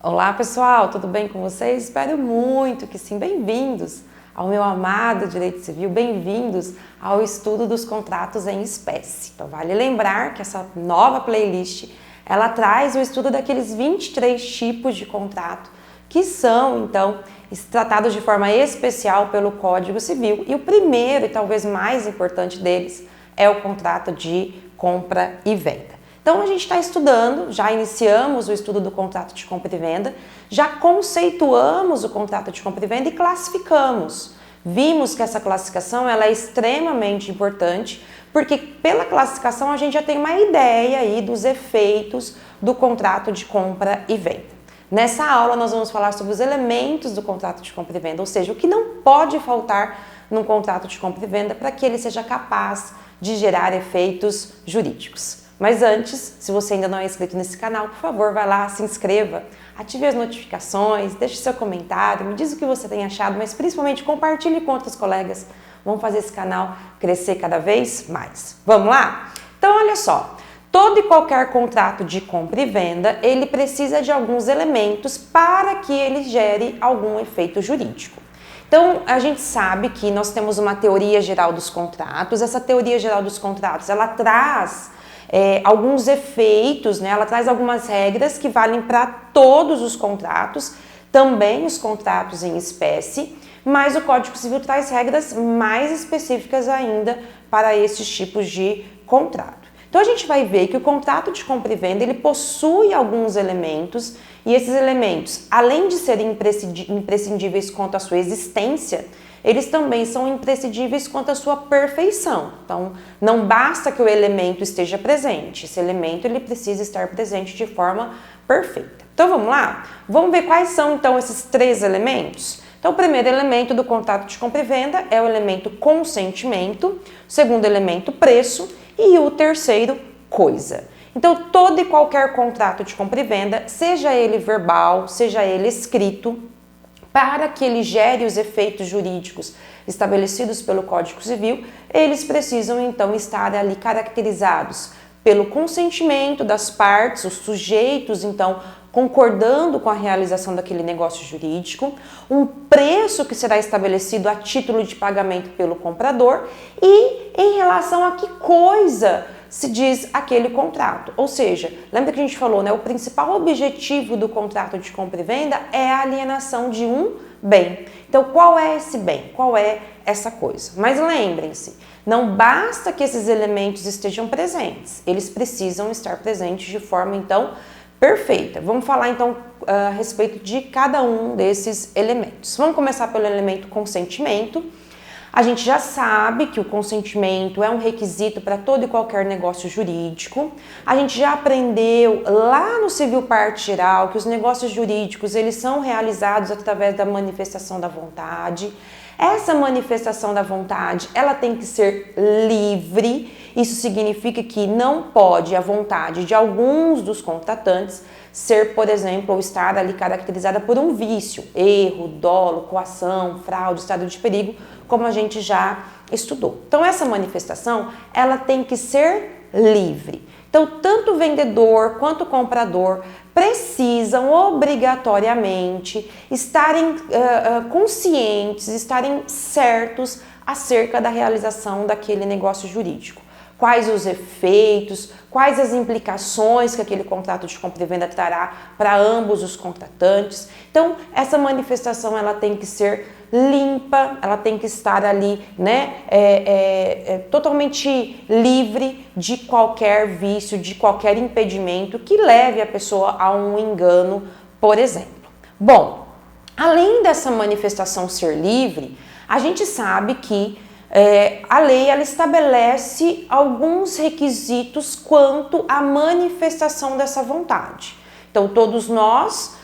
Olá pessoal, tudo bem com vocês? Espero muito que sim. Bem-vindos ao meu amado Direito Civil, bem-vindos ao estudo dos contratos em espécie. Então vale lembrar que essa nova playlist, ela traz o estudo daqueles 23 tipos de contrato que são, então, tratados de forma especial pelo Código Civil. E o primeiro e talvez mais importante deles é o contrato de compra e venda. Então a gente está estudando, já iniciamos o estudo do contrato de compra e venda, já conceituamos o contrato de compra e venda e classificamos. Vimos que essa classificação ela é extremamente importante, porque pela classificação a gente já tem uma ideia aí dos efeitos do contrato de compra e venda. Nessa aula nós vamos falar sobre os elementos do contrato de compra e venda, ou seja, o que não pode faltar num contrato de compra e venda para que ele seja capaz de gerar efeitos jurídicos. Mas antes, se você ainda não é inscrito nesse canal, por favor, vai lá, se inscreva, ative as notificações, deixe seu comentário, me diz o que você tem achado, mas principalmente compartilhe com outros colegas. Vamos fazer esse canal crescer cada vez mais. Vamos lá? Então, olha só, todo e qualquer contrato de compra e venda, ele precisa de alguns elementos para que ele gere algum efeito jurídico. Então, a gente sabe que nós temos uma teoria geral dos contratos, essa teoria geral dos contratos, ela traz alguns efeitos, né? Ela traz algumas regras que valem para todos os contratos, também os contratos em espécie, mas o Código Civil traz regras mais específicas ainda para esses tipos de contrato. Então a gente vai ver que o contrato de compra e venda ele possui alguns elementos e esses elementos, além de serem imprescindíveis quanto à sua existência, eles também são imprescindíveis quanto à sua perfeição. Então, não basta que o elemento esteja presente, esse elemento ele precisa estar presente de forma perfeita. Então, vamos lá? Vamos ver quais são, então, esses três elementos? Então, o primeiro elemento do contrato de compra e venda é o elemento consentimento, o segundo elemento, preço, e o terceiro, coisa. Então, todo e qualquer contrato de compra e venda, seja ele verbal, seja ele escrito, para que ele gere os efeitos jurídicos estabelecidos pelo Código Civil, eles precisam então estar ali caracterizados pelo consentimento das partes, os sujeitos então concordando com a realização daquele negócio jurídico, um preço que será estabelecido a título de pagamento pelo comprador e em relação a que coisa se diz aquele contrato. Ou seja, lembra que a gente falou, né? O principal objetivo do contrato de compra e venda é a alienação de um bem. Então, qual é esse bem? Qual é essa coisa? Mas lembrem-se, não basta que esses elementos estejam presentes, eles precisam estar presentes de forma, então, perfeita. Vamos falar, então, a respeito de cada um desses elementos. Vamos começar pelo elemento consentimento. A gente já sabe que o consentimento é um requisito para todo e qualquer negócio jurídico. A gente já aprendeu lá no Civil Parte Geral que os negócios jurídicos eles são realizados através da manifestação da vontade. Essa manifestação da vontade, ela tem que ser livre. Isso significa que não pode a vontade de alguns dos contratantes ser, por exemplo, ou estar ali caracterizada por um vício, erro, dolo, coação, fraude, estado de perigo, como a gente já estudou. Então, essa manifestação, ela tem que ser livre. Então, tanto o vendedor quanto o comprador precisam obrigatoriamente estarem conscientes, estarem certos acerca da realização daquele negócio jurídico. Quais os efeitos, quais as implicações que aquele contrato de compra e venda trará para ambos os contratantes. Então, essa manifestação ela tem que ser limpa, ela tem que estar ali, né, totalmente livre de qualquer vício, de qualquer impedimento que leve a pessoa a um engano, por exemplo. Bom, além dessa manifestação ser livre, a gente sabe que a lei ela estabelece alguns requisitos quanto à manifestação dessa vontade. Então, todos nós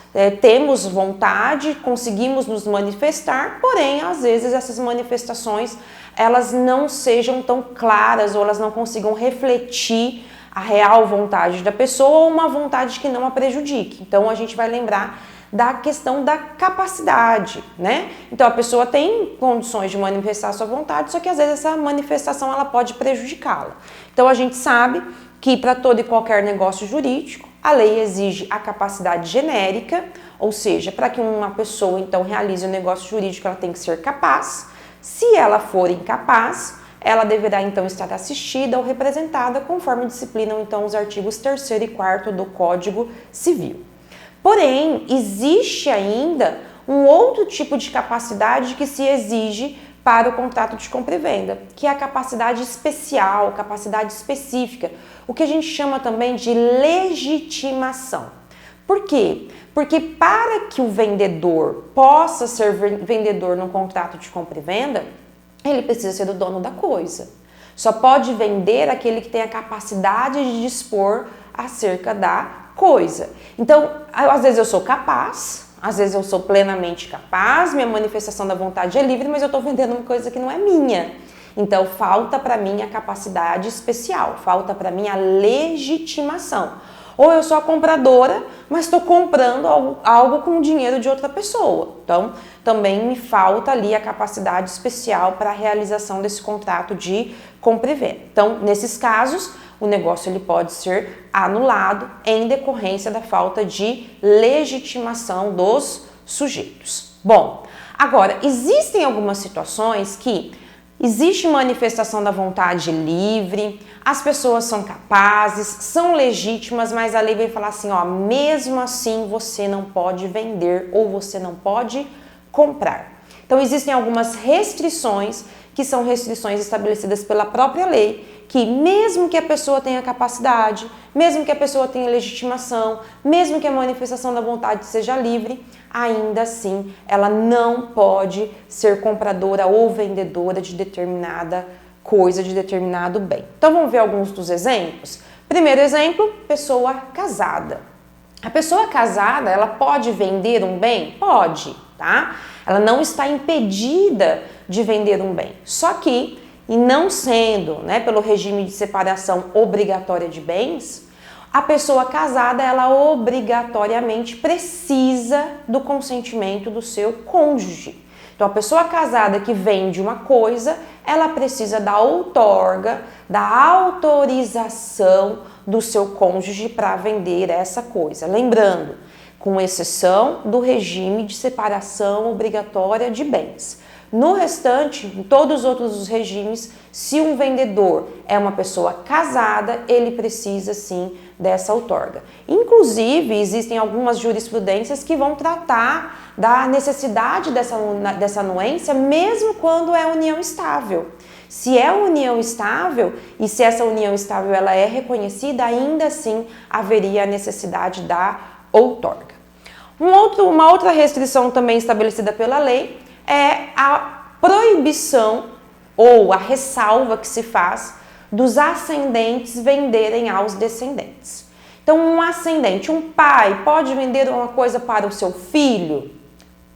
temos vontade, conseguimos nos manifestar, porém, às vezes essas manifestações elas não sejam tão claras ou elas não consigam refletir a real vontade da pessoa ou uma vontade que não a prejudique. Então, a gente vai lembrar da questão da capacidade, né? Então a pessoa tem condições de manifestar a sua vontade, só que às vezes essa manifestação ela pode prejudicá-la. Então a gente sabe que para todo e qualquer negócio jurídico, A lei exige a capacidade genérica, ou seja, para que uma pessoa então realize um negócio jurídico, ela tem que ser capaz. Se ela for incapaz, ela deverá então estar assistida ou representada conforme disciplinam então os artigos 3º e 4º do Código Civil. Porém, existe ainda um outro tipo de capacidade que se exige para o contrato de compra e venda, que é a capacidade especial, capacidade específica, o que a gente chama também de legitimação. Por quê? Porque para que o vendedor possa ser vendedor num contrato de compra e venda, ele precisa ser o dono da coisa. Só pode vender aquele que tem a capacidade de dispor acerca da coisa. Então, às vezes eu sou capaz, às vezes eu sou plenamente capaz, minha manifestação da vontade é livre, mas eu estou vendendo uma coisa que não é minha. Então, falta para mim a capacidade especial, falta para mim a legitimação. Ou eu sou a compradora, mas estou comprando algo com o dinheiro de outra pessoa. Então, também me falta ali a capacidade especial para a realização desse contrato de compra e venda. Então, nesses casos, o negócio ele pode ser anulado em decorrência da falta de legitimação dos sujeitos. Bom, agora, existem algumas situações que existe manifestação da vontade livre, as pessoas são capazes, são legítimas, mas a lei vai falar assim, ó, mesmo assim você não pode vender ou você não pode comprar. Então existem algumas restrições que são restrições estabelecidas pela própria lei, que mesmo que a pessoa tenha capacidade, mesmo que a pessoa tenha legitimação, mesmo que a manifestação da vontade seja livre, ainda assim ela não pode ser compradora ou vendedora de determinada coisa, de determinado bem. Então vamos ver alguns dos exemplos. Primeiro exemplo, pessoa casada. A pessoa casada, ela pode vender um bem? Pode, tá? Ela não está impedida de vender um bem. Só que, e não sendo, né, pelo regime de separação obrigatória de bens, a pessoa casada, ela obrigatoriamente precisa do consentimento do seu cônjuge. Então, a pessoa casada que vende uma coisa, ela precisa da outorga, da autorização do seu cônjuge para vender essa coisa. Lembrando, com exceção do regime de separação obrigatória de bens. No restante, em todos os outros regimes, se um vendedor é uma pessoa casada, ele precisa sim dessa outorga. Inclusive, existem algumas jurisprudências que vão tratar da necessidade dessa anuência, mesmo quando é união estável. Se é união estável e se essa união estável ela é reconhecida, ainda assim haveria a necessidade da outorga. Uma outra restrição também estabelecida pela lei é a proibição ou a ressalva que se faz dos ascendentes venderem aos descendentes. Então, um ascendente, um pai, pode vender uma coisa para o seu filho?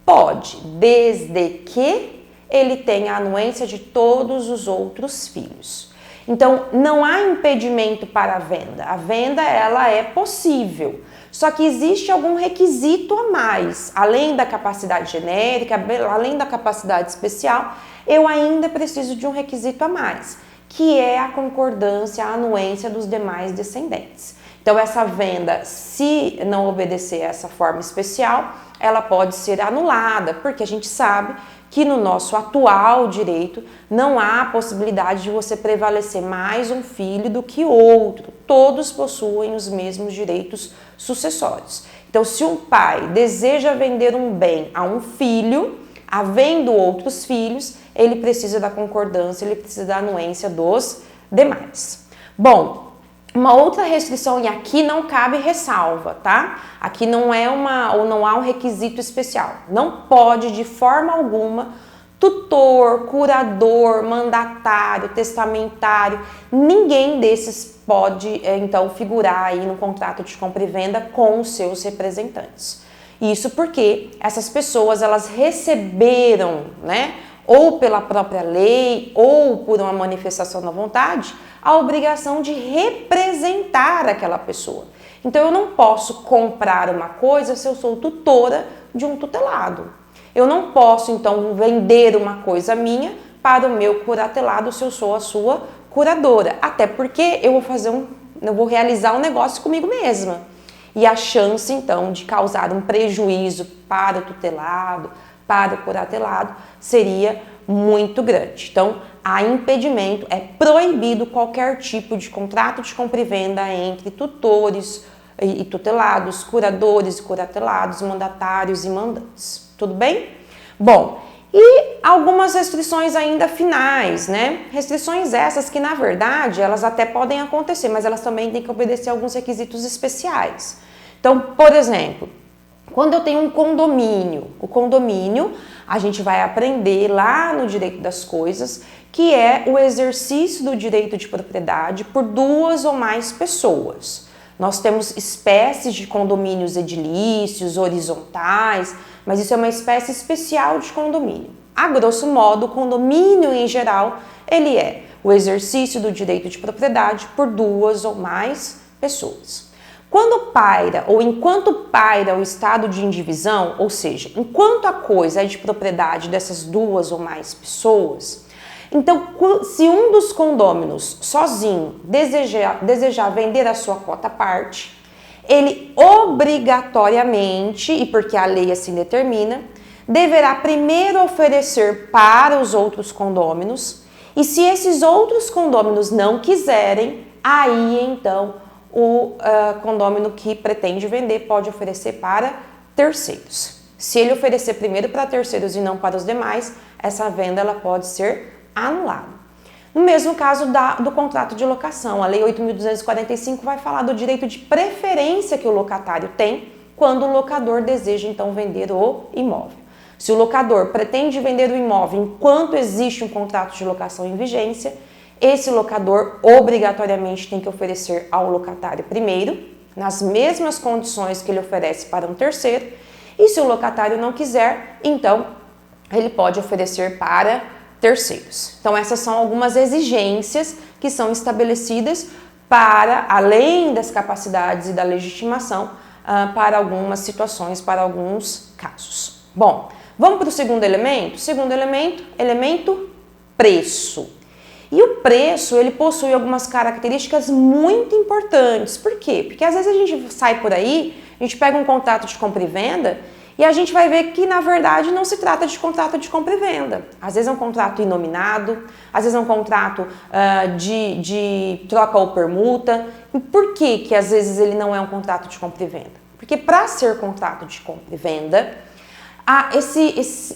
Pode, desde que ele tenha a anuência de todos os outros filhos. Então, não há impedimento para a venda. A venda, ela é possível. Só que existe algum requisito a mais. Além da capacidade genérica, além da capacidade especial, eu ainda preciso de um requisito a mais, que é a concordância, a anuência dos demais descendentes. Então, essa venda, se não obedecer a essa forma especial, ela pode ser anulada, porque a gente sabe que no nosso atual direito não há possibilidade de você prevalecer mais um filho do que outro. Todos possuem os mesmos direitos sucessórios. Então, se um pai deseja vender um bem a um filho, havendo outros filhos, ele precisa da concordância, ele precisa da anuência dos demais. Bom, uma outra restrição, e aqui não cabe ressalva, tá? Aqui não é ou não há um requisito especial. Não pode, de forma alguma, tutor, curador, mandatário, testamentário, ninguém desses pode, então, figurar aí no contrato de compra e venda com os seus representantes. Isso porque essas pessoas, elas receberam, né, ou pela própria lei, ou por uma manifestação da vontade, a obrigação de representar aquela pessoa. Então, eu não posso comprar uma coisa se eu sou tutora de um tutelado. Eu não posso, então, vender uma coisa minha para o meu curatelado se eu sou a sua curadora. Até porque eu vou realizar um negócio comigo mesma. e a chance, então, de causar um prejuízo para o tutelado, para o curatelado, seria muito grande. Então, há impedimento, é proibido qualquer tipo de contrato de compra e venda entre tutores e tutelados, curadores e curatelados, mandatários e mandantes. Tudo bem? Bom, e algumas restrições ainda finais, né? Restrições essas que, na verdade, elas até podem acontecer, mas elas também têm que obedecer a alguns requisitos especiais. Então, por exemplo, quando eu tenho um condomínio, o condomínio, a gente vai aprender lá no direito das coisas, que é o exercício do direito de propriedade por duas ou mais pessoas. Nós temos espécies de condomínios edilícios, horizontais, mas isso é uma espécie especial de condomínio. A grosso modo, o condomínio em geral, ele é o exercício do direito de propriedade por duas ou mais pessoas. Quando paira ou enquanto paira o estado de indivisão, ou seja, enquanto a coisa é de propriedade dessas duas ou mais pessoas, então se um dos condôminos sozinho desejar vender a sua cota à parte, ele obrigatoriamente, e porque a lei assim determina, deverá primeiro oferecer para os outros condôminos, e se esses outros condôminos não quiserem, aí então o condômino que pretende vender pode oferecer para terceiros. Se ele oferecer primeiro para terceiros e não para os demais, essa venda ela pode ser anulada. No mesmo caso do contrato de locação, a Lei 8.245 vai falar do direito de preferência que o locatário tem quando o locador deseja então vender o imóvel. Se o locador pretende vender o imóvel enquanto existe um contrato de locação em vigência, esse locador obrigatoriamente tem que oferecer ao locatário primeiro, nas mesmas condições que ele oferece para um terceiro, e se o locatário não quiser, então ele pode oferecer para terceiros. Então essas são algumas exigências que são estabelecidas para, além das capacidades e da legitimação, para algumas situações, para alguns casos. Bom, vamos para o segundo elemento? Segundo elemento preço. E o preço, ele possui algumas características muito importantes. Por quê? Porque às vezes a gente sai por aí, a gente pega um contrato de compra e venda e a gente vai ver que, na verdade, não se trata de contrato de compra e venda. Às vezes é um contrato inominado, às vezes é um contrato de troca ou permuta. E por que às vezes ele não é um contrato de compra e venda? Porque para ser contrato de compra e venda,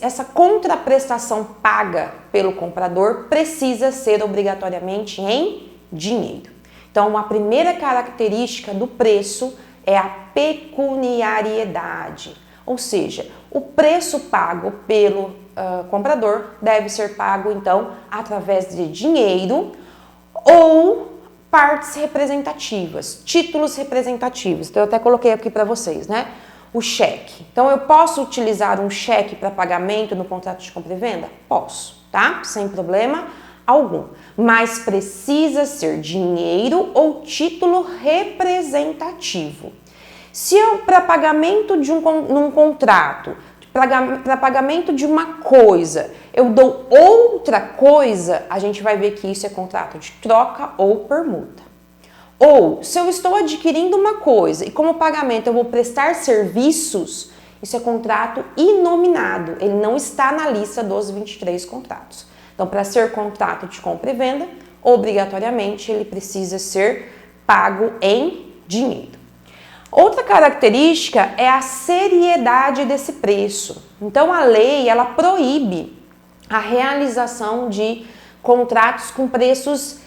essa contraprestação paga pelo comprador precisa ser obrigatoriamente em dinheiro. Então, a primeira característica do preço é a pecuniariedade, ou seja, o preço pago pelo comprador deve ser pago, então, através de dinheiro ou partes representativas, títulos representativos. Então, eu até coloquei aqui para vocês, né? O cheque. Então, eu posso utilizar um cheque para pagamento no contrato de compra e venda? Posso, tá? Sem problema algum. Mas precisa ser dinheiro ou título representativo. Se eu, para pagamento de num contrato, para pagamento de uma coisa, eu dou outra coisa, a gente vai ver que isso é contrato de troca ou permuta. Ou, se eu estou adquirindo uma coisa e como pagamento eu vou prestar serviços, isso é contrato inominado, ele não está na lista dos 23 contratos. Então, para ser contrato de compra e venda, obrigatoriamente ele precisa ser pago em dinheiro. Outra característica é a seriedade desse preço. Então, a lei, ela proíbe a realização de contratos com preços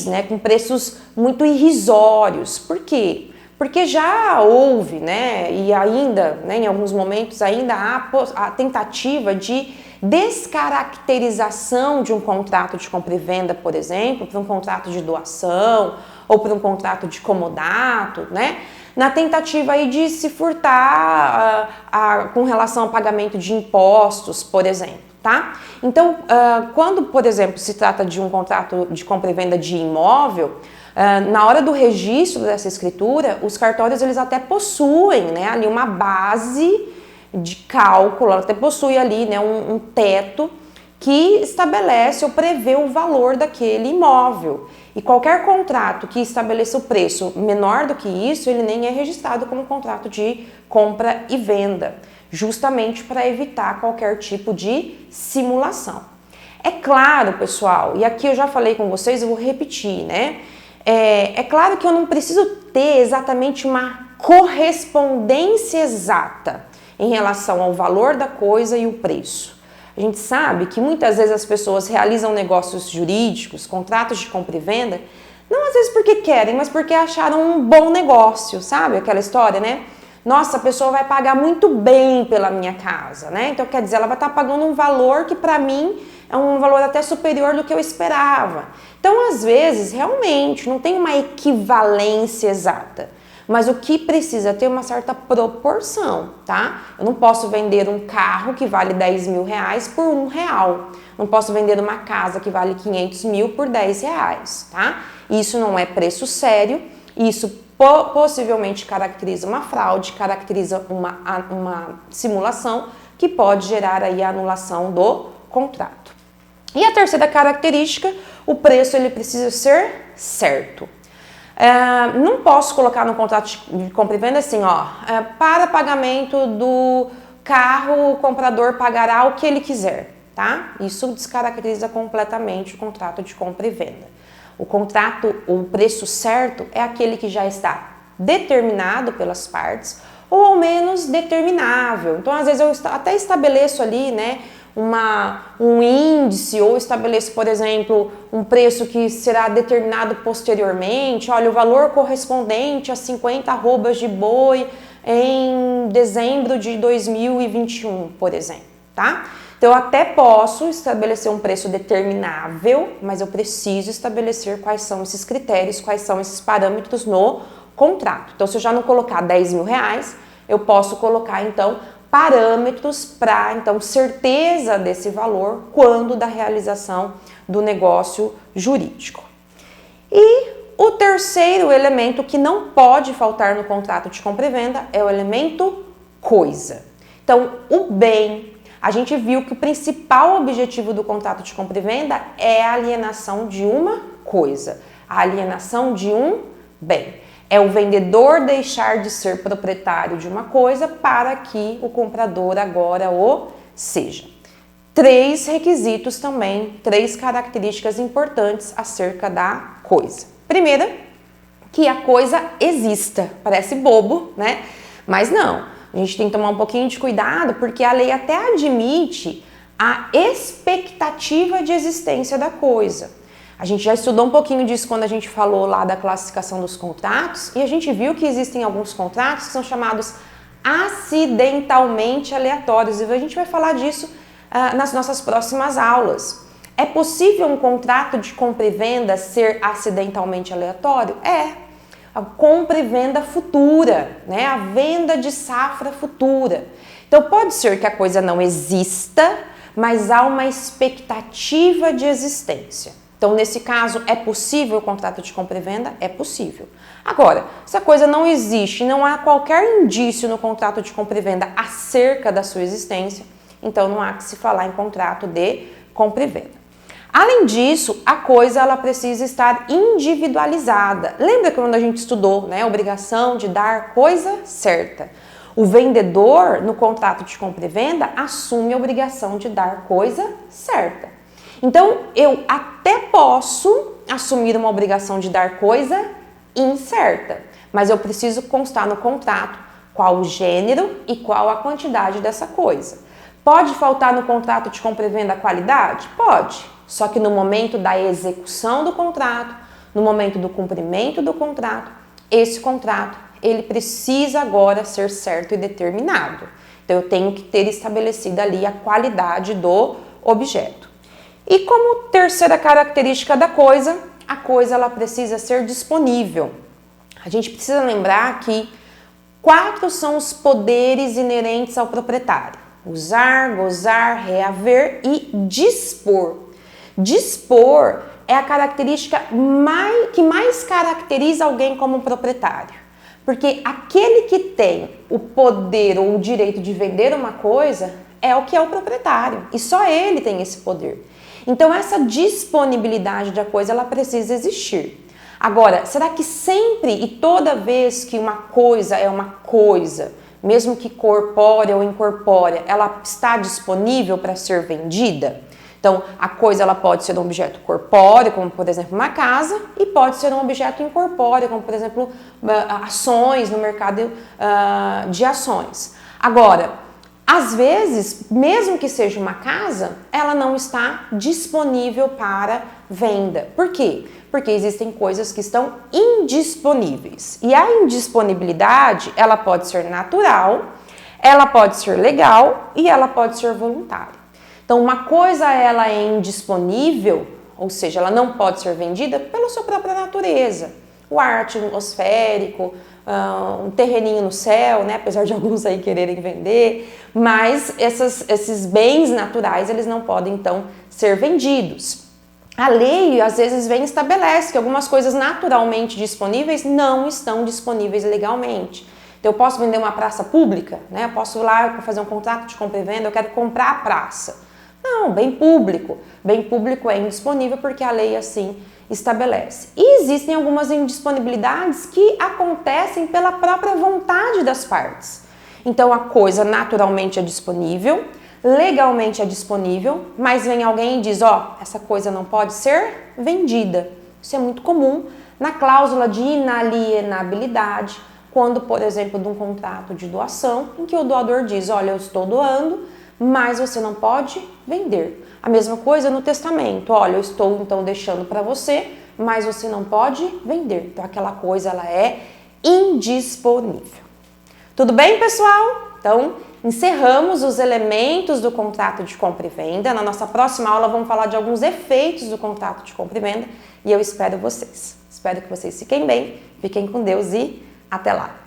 né, com preços muito irrisórios. Por quê? Porque já houve, né, e ainda, né, em alguns momentos, ainda há a tentativa de descaracterização de um contrato de compra e venda, por exemplo, para um contrato de doação ou para um contrato de comodato, né, na tentativa aí de se furtar com relação ao pagamento de impostos, por exemplo. Tá? Então, quando, por exemplo, se trata de um contrato de compra e venda de imóvel, na hora do registro dessa escritura, os cartórios eles até possuem, né, ali uma base de cálculo, até possui ali, né, um teto que estabelece ou prevê o valor daquele imóvel. E qualquer contrato que estabeleça o preço menor do que isso, ele nem é registrado como contrato de compra e venda, justamente para evitar qualquer tipo de simulação. É claro, pessoal, e aqui eu já falei com vocês, eu vou repetir, né? É claro que eu não preciso ter exatamente uma correspondência exata em relação ao valor da coisa e o preço. A gente sabe que muitas vezes as pessoas realizam negócios jurídicos, contratos de compra e venda, não às vezes porque querem, mas porque acharam um bom negócio, sabe? Aquela história, né? Nossa, a pessoa vai pagar muito bem pela minha casa, né? Então, quer dizer, ela vai estar pagando um valor que para mim é um valor até superior do que eu esperava. Então, às vezes, realmente, não tem uma equivalência exata. Mas o que precisa ter uma certa proporção, tá? Eu não posso vender um carro que vale 10 mil reais por R$1. Não posso vender uma casa que vale 500 mil por 10 reais, tá? Isso não é preço sério, isso possivelmente caracteriza uma fraude, caracteriza uma simulação que pode gerar aí a anulação do contrato. E a terceira característica, o preço ele precisa ser certo. Não posso colocar no contrato de compra e venda assim, ó, para pagamento do carro, o comprador pagará o que ele quiser, tá? Isso descaracteriza completamente o contrato de compra e venda. O contrato, o preço certo é aquele que já está determinado pelas partes ou ao menos determinável. Então, às vezes eu até estabeleço ali, né, um índice ou estabeleço, por exemplo, um preço que será determinado posteriormente. Olha, o valor correspondente a 50 arrobas de boi em dezembro de 2021, por exemplo, tá? Então, eu até posso estabelecer um preço determinável, mas eu preciso estabelecer quais são esses critérios, quais são esses parâmetros no contrato. Então, se eu já não colocar 10 mil reais, eu posso colocar, então, parâmetros para, então, certeza desse valor quando da realização do negócio jurídico. E o terceiro elemento que não pode faltar no contrato de compra e venda é o elemento coisa. Então, o bem, a gente viu que o principal objetivo do contrato de compra e venda é a alienação de uma coisa, a alienação de um bem. É o vendedor deixar de ser proprietário de uma coisa para que o comprador agora o seja. 3 requisitos também, 3 características importantes acerca da coisa. Primeira, que a coisa exista. Parece bobo, né? Mas não. A gente tem que tomar um pouquinho de cuidado porque a lei até admite a expectativa de existência da coisa. A gente já estudou um pouquinho disso quando a gente falou lá da classificação dos contratos e a gente viu que existem alguns contratos que são chamados acidentalmente aleatórios e a gente vai falar disso nas nossas próximas aulas. É possível um contrato de compra e venda ser acidentalmente aleatório? É. A compra e venda futura, né? A venda de safra futura. Então pode ser que a coisa não exista, mas há uma expectativa de existência. Então, nesse caso, é possível o contrato de compra e venda? É possível. Agora, se a coisa não existe, não há qualquer indício no contrato de compra e venda acerca da sua existência, então não há que se falar em contrato de compra e venda. Além disso, a coisa ela precisa estar individualizada. Lembra quando a gente estudou, né, a obrigação de dar coisa certa? O vendedor, no contrato de compra e venda, assume a obrigação de dar coisa certa. Então, eu até posso assumir uma obrigação de dar coisa incerta, mas eu preciso constar no contrato qual o gênero e qual a quantidade dessa coisa. Pode faltar no contrato de compra e venda a qualidade? Pode, só que no momento da execução do contrato, no momento do cumprimento do contrato, esse contrato, ele precisa agora ser certo e determinado. Então, eu tenho que ter estabelecido ali a qualidade do objeto. E como terceira característica da coisa, a coisa ela precisa ser disponível. A gente precisa lembrar que 4 são os poderes inerentes ao proprietário: usar, gozar, reaver e dispor. Dispor é a característica que mais caracteriza alguém como proprietário. Porque aquele que tem o poder ou o direito de vender uma coisa é o que é o proprietário e só ele tem esse poder. Então essa disponibilidade da coisa ela precisa existir. Agora, será que sempre e toda vez que uma coisa é uma coisa, mesmo que corpórea ou incorpórea, ela está disponível para ser vendida? Então, a coisa ela pode ser um objeto corpóreo, como por exemplo uma casa, e pode ser um objeto incorpóreo, como por exemplo ações no mercado de ações. Agora, às vezes, mesmo que seja uma casa, ela não está disponível para venda. Por quê? Porque existem coisas que estão indisponíveis. E a indisponibilidade, ela pode ser natural, ela pode ser legal e ela pode ser voluntária. Então, uma coisa ela é indisponível, ou seja, ela não pode ser vendida pela sua própria natureza. O ar atmosférico, um terreninho no céu, né? Apesar de alguns aí quererem vender, mas esses bens naturais, eles não podem, então, ser vendidos. A lei, às vezes, vem e estabelece que algumas coisas naturalmente disponíveis não estão disponíveis legalmente. Então, eu posso vender uma praça pública, né? Eu posso ir lá fazer um contrato de compra e venda, eu quero comprar a praça. Não, bem público. Bem público é indisponível porque a lei assim estabelece. E existem algumas indisponibilidades que acontecem pela própria vontade das partes. Então a coisa naturalmente é disponível, legalmente é disponível, mas vem alguém e diz, ó, essa coisa não pode ser vendida. Isso é muito comum na cláusula de inalienabilidade, quando, por exemplo, de um contrato de doação, em que o doador diz, olha, eu estou doando, mas você não pode vender. A mesma coisa no testamento, olha, eu estou então deixando para você, mas você não pode vender. Então aquela coisa ela é indisponível. Tudo bem, pessoal? Então encerramos os elementos do contrato de compra e venda. Na nossa próxima aula vamos falar de alguns efeitos do contrato de compra e venda e eu espero vocês. Espero que vocês fiquem bem, fiquem com Deus e até lá!